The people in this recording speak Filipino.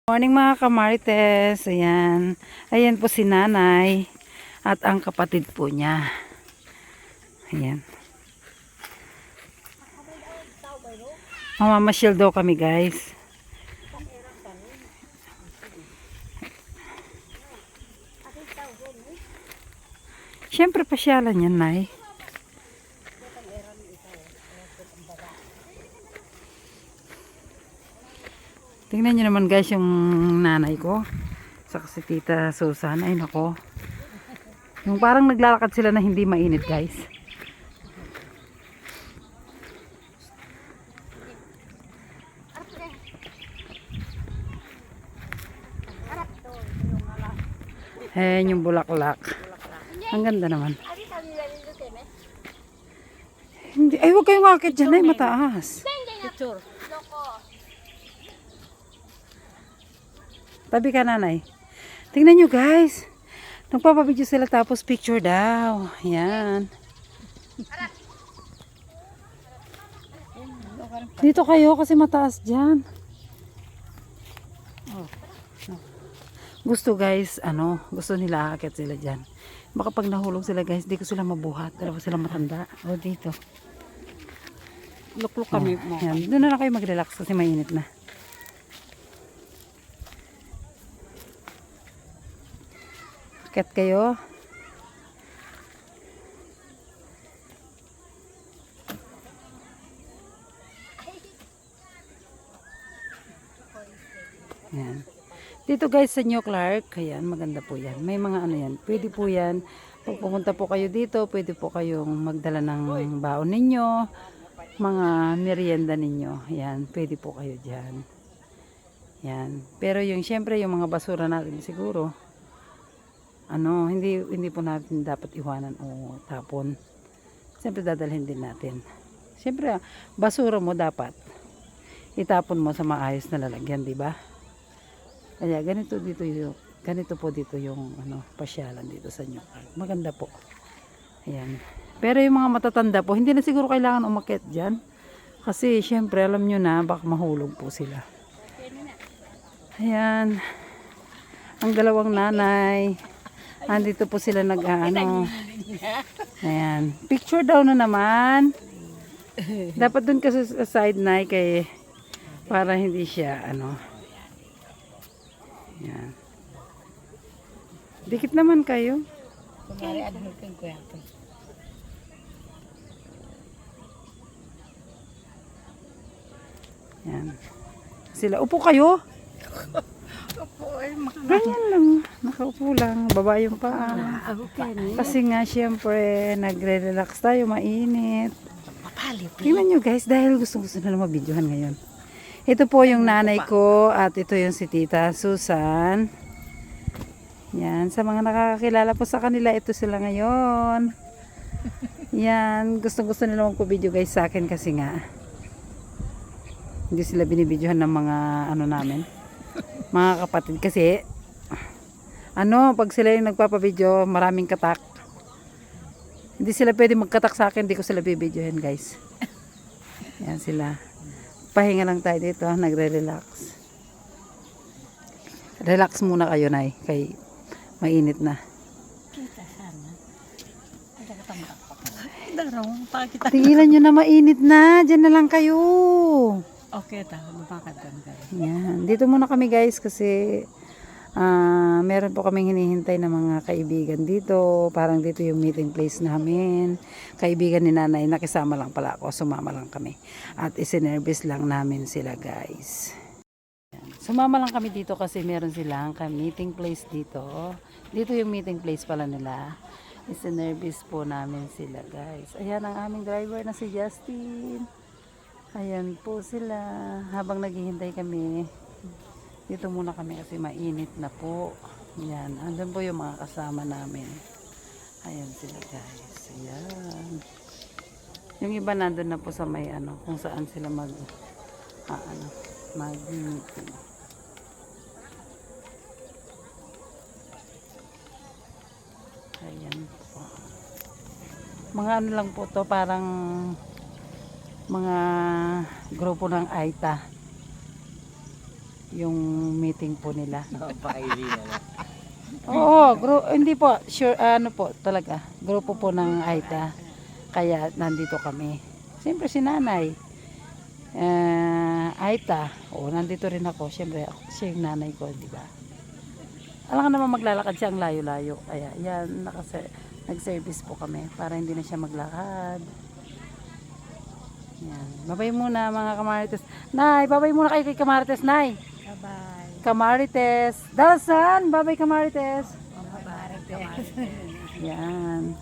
Morning mga kamarites. Ayan. Ayan po si nanay at ang kapatid po niya. Ayan. Mamamasyal daw kami guys. Siyempre pasyalan yan, nay. Tingnan nyo naman guys yung nanay ko. Saka si Tita Susan. Ay nako. Yung parang naglalakad sila na hindi mainit guys. Ayan yung bulaklak. Ang ganda naman. Hindi, ay huwag kayong akit dyan ay mataas. Picture. Tabi ka nanay. Tingnan nyo guys. Nagpapabidyo sila tapos picture daw. Ayan. Dito kayo kasi mataas dyan. Gusto guys, gusto nila akit sila dyan. Baka pag nahulog sila guys, di ko sila mabuhat. Dalawa sila matanda. O dito. Lukluk kami mo. Ayan. Doon na lang kayo mag-relax kasi mainit na. Akit kayo. Ayan. Dito guys sa New Clark, ayan, maganda po yan. May mga yan. Pwede po yan. Pag pumunta po kayo dito, pwede po kayong magdala ng baon ninyo, mga merienda ninyo. Ayan, pwede po kayo dyan. Ayan. Pero yung syempre yung mga basura natin siguro, hindi po natin dapat iwanan o tapon. Siyempre dadalhin din natin. Siyempre, basura mo dapat itapon mo sa maayos na lalagyan, di ba? Kaya ganito po dito yung pasyalan dito sa New Clark. Maganda po. Ayan. Pero yung mga matatanda po, hindi na siguro kailangan umakyat diyan. Kasi syempre alam nyo na baka mahulog po sila. Ayan. Ang dalawang nanay. Andito po sila Ayan. Picture daw na naman. Dapat dun kasi sa side na kay para hindi siya Ayan. Dikit naman kayo. Kumari adhulkin ko yan. Ayan. Sila, upo kayo. Ganyan lang. Nakaupo lang. Baba yung paa. Kasi nga syempre nagre-relax tayo. Mainit. Tingnan nyo guys. Dahil gusto na lang mabidyohan ngayon. Ito po yung nanay ko. At ito yung si Tita Susan. Yan. Sa mga nakakakilala po sa kanila. Ito sila ngayon. Yan. Gusto nila magpo-video guys sa akin. Kasi nga hindi sila binibidyohan ng mga namin. Mga kapatid kasi pag sila yung nagpapabidyo maraming katak, hindi sila pwede magkatak sa akin, hindi ko sila bibidyohin guys. Yan sila, pahinga lang tayo dito, nagre-relax. Relax muna kayo nay, kay mainit na. Tigilan nyo na, mainit na, dyan na lang kayo. Okay, lumakad kami guys. Yan. Dito muna kami guys kasi meron po kaming hinihintay na mga kaibigan dito. Parang dito yung meeting place namin. Kaibigan ni nanay, nakisama lang pala ako. Sumama lang kami. At isinervice lang namin sila guys. Yan. Sumama lang kami dito kasi meron silang meeting place dito. Dito yung meeting place pala nila. Isinervice po namin sila guys. Ayan ang aming driver na si Justin. Ayan po sila. Habang naghihintay kami, dito muna kami kasi mainit na po. Ayan. Andun po yung mga kasama namin. Ayan sila guys. Ayan. Yung iba nandun na po sa may kung saan sila mag-meeting. Ayan po. Mga lang po to, parang mga grupo ng Aita. yung meeting po nila. Pakaibigan na. Oo, hindi po, sure, ano po, talaga, grupo po ng Aita. Kaya nandito kami. Siyempre si nanay, Aita, nandito rin ako. Siyempre, siya yung nanay ko, di ba? Alam ka naman maglalakad siya ang layo-layo. Kaya yan, nag-service po kami para hindi na siya maglakad. Yan. Babay muna mga kamarites. Nay, babay muna kayo kay kamarites, Nay. Bye-bye. Kamarites. Dalasan, babay kamarites. Bye-bye. Yan.